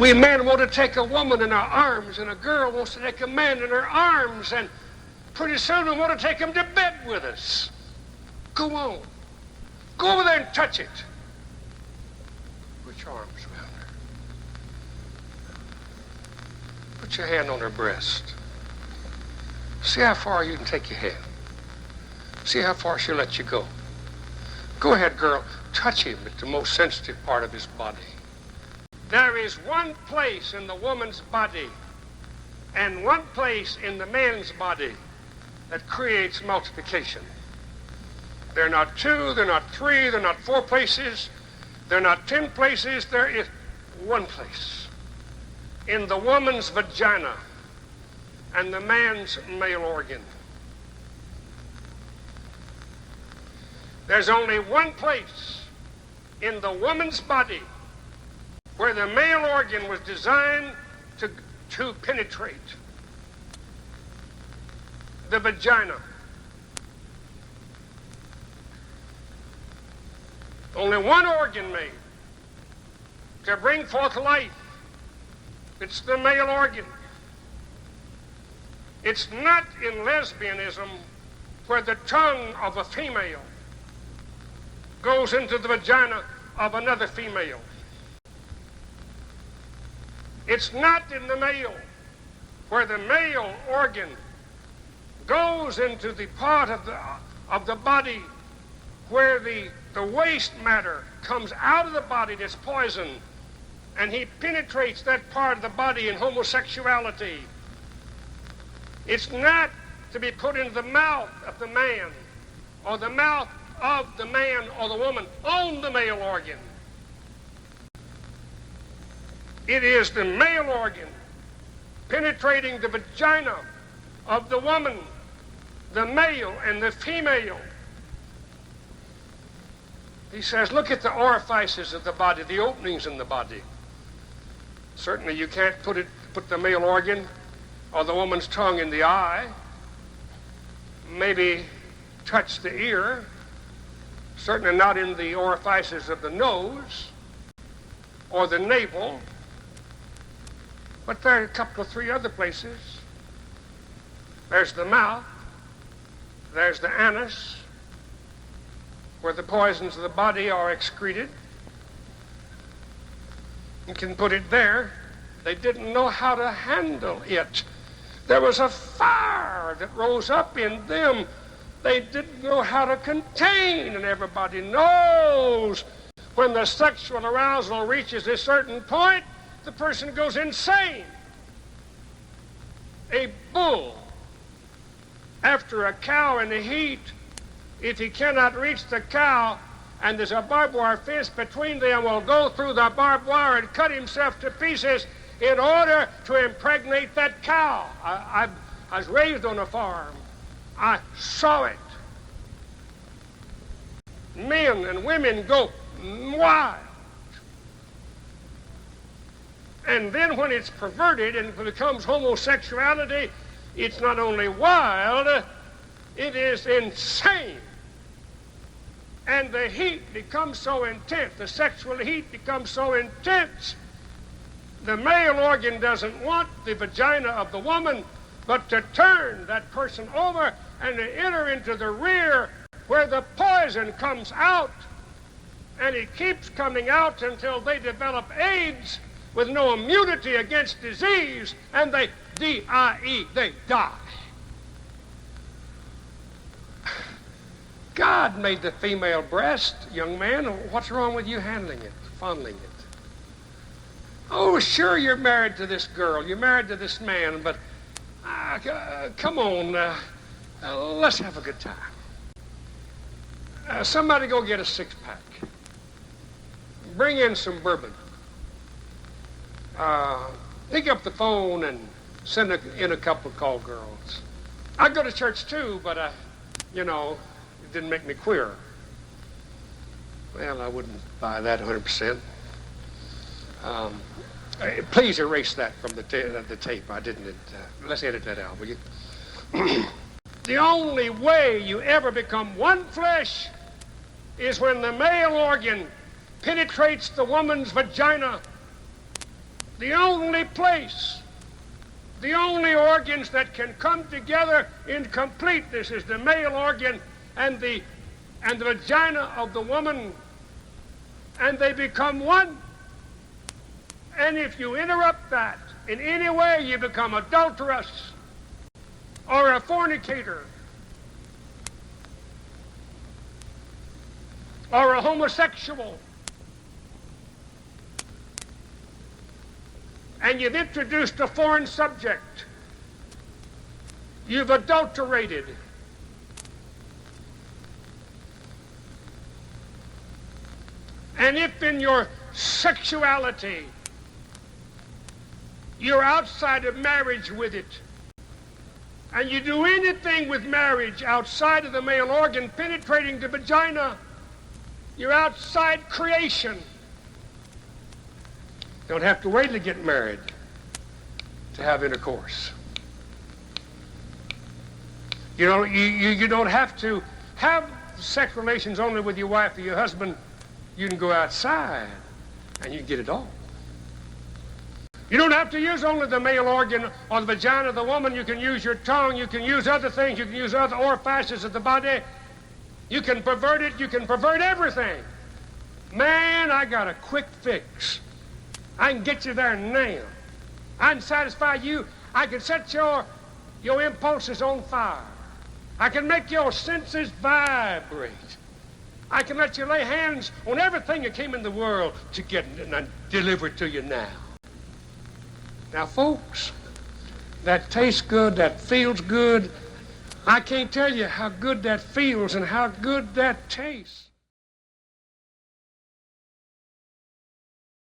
We men want to take a woman in our arms, and a girl wants to take a man in her arms, and pretty soon we want to take him to bed with us. Go on. Go over there and touch it. Put your arms around her. Put your hand on her breast. See how far you can take your hand. See how far she'll let you go. Go ahead, girl. Touch him at the most sensitive part of his body. There is one place in the woman's body and one place in the man's body that creates multiplication. They're not two, they're not three, they're not four places, they're not 10 places, there is one place. In the woman's vagina and the man's male organ. There's only one place in the woman's body where the male organ was designed to penetrate. The vagina. Only one organ made to bring forth life. It's the male organ. It's not in lesbianism where the tongue of a female goes into the vagina of another female. It's not in the male where the male organ goes into the part of the body where the waste matter comes out of the body that's poison, and he penetrates that part of the body in homosexuality. It's not to be put into the mouth of the man or the mouth of the man or the woman on the male organ. It is the male organ penetrating the vagina of the woman, the male and the female. He says, look at the orifices of the body, the openings in the body. Certainly you can't put the male organ or the woman's tongue in the eye. Maybe touch the ear. Certainly not in the orifices of the nose or the navel. But there are a couple of three other places. There's the mouth. There's the anus, where the poisons of the body are excreted. You can put it there. They didn't know how to handle it. There was a fire that rose up in them. They didn't know how to contain, and everybody knows when the sexual arousal reaches a certain point, the person goes insane. A bull, after a cow in the heat, if he cannot reach the cow and there's a barbed wire fence between them, will go through the barbed wire and cut himself to pieces in order to impregnate that cow. I was raised on a farm. I saw it. Men and women go wild. And then when it's perverted and becomes homosexuality, it's not only wild, it is insane. And the heat becomes so intense, the sexual heat becomes so intense, the male organ doesn't want the vagina of the woman, but to turn that person over and to enter into the rear where the poison comes out. And it keeps coming out until they develop AIDS with no immunity against disease, and they D-I-E, they die. God made the female breast, young man. What's wrong with you handling it, fondling it? Oh, sure, you're married to this girl, you're married to this man, but come on, let's have a good time. Somebody go get a six-pack. Bring in some bourbon. Pick up the phone and send in a couple of call girls. I go to church too, but, it didn't make me queer. Well, I wouldn't buy that 100%. Please erase that from the tape. I didn't. Let's edit that out, will you? The only way you ever become one flesh is when the male organ penetrates the woman's vagina. the only place, the only organs that can come together in completeness is the male organ and the vagina of the woman, and they become one. And if you interrupt that in any way, you become adulterous or a fornicator or a homosexual. And you've introduced a foreign subject. You've adulterated. And if in your sexuality you're outside of marriage with it, and you do anything with marriage outside of the male organ penetrating the vagina, you're outside creation. Don't have to wait to get married to have intercourse. You don't have to have sex relations only with your wife or your husband. You can go outside and you can get it all. You don't have to use only the male organ or the vagina of the woman. You can use your tongue. You can use other things. You can use other orifices of the body. You can pervert it. You can pervert everything. Man, I got a quick fix. I can get you there now. I can satisfy you. I can set your impulses on fire. I can make your senses vibrate. I can let you lay hands on everything that came in the world to get it and deliver it to you now. Now, folks, that tastes good, that feels good. I can't tell you how good that feels and how good that tastes.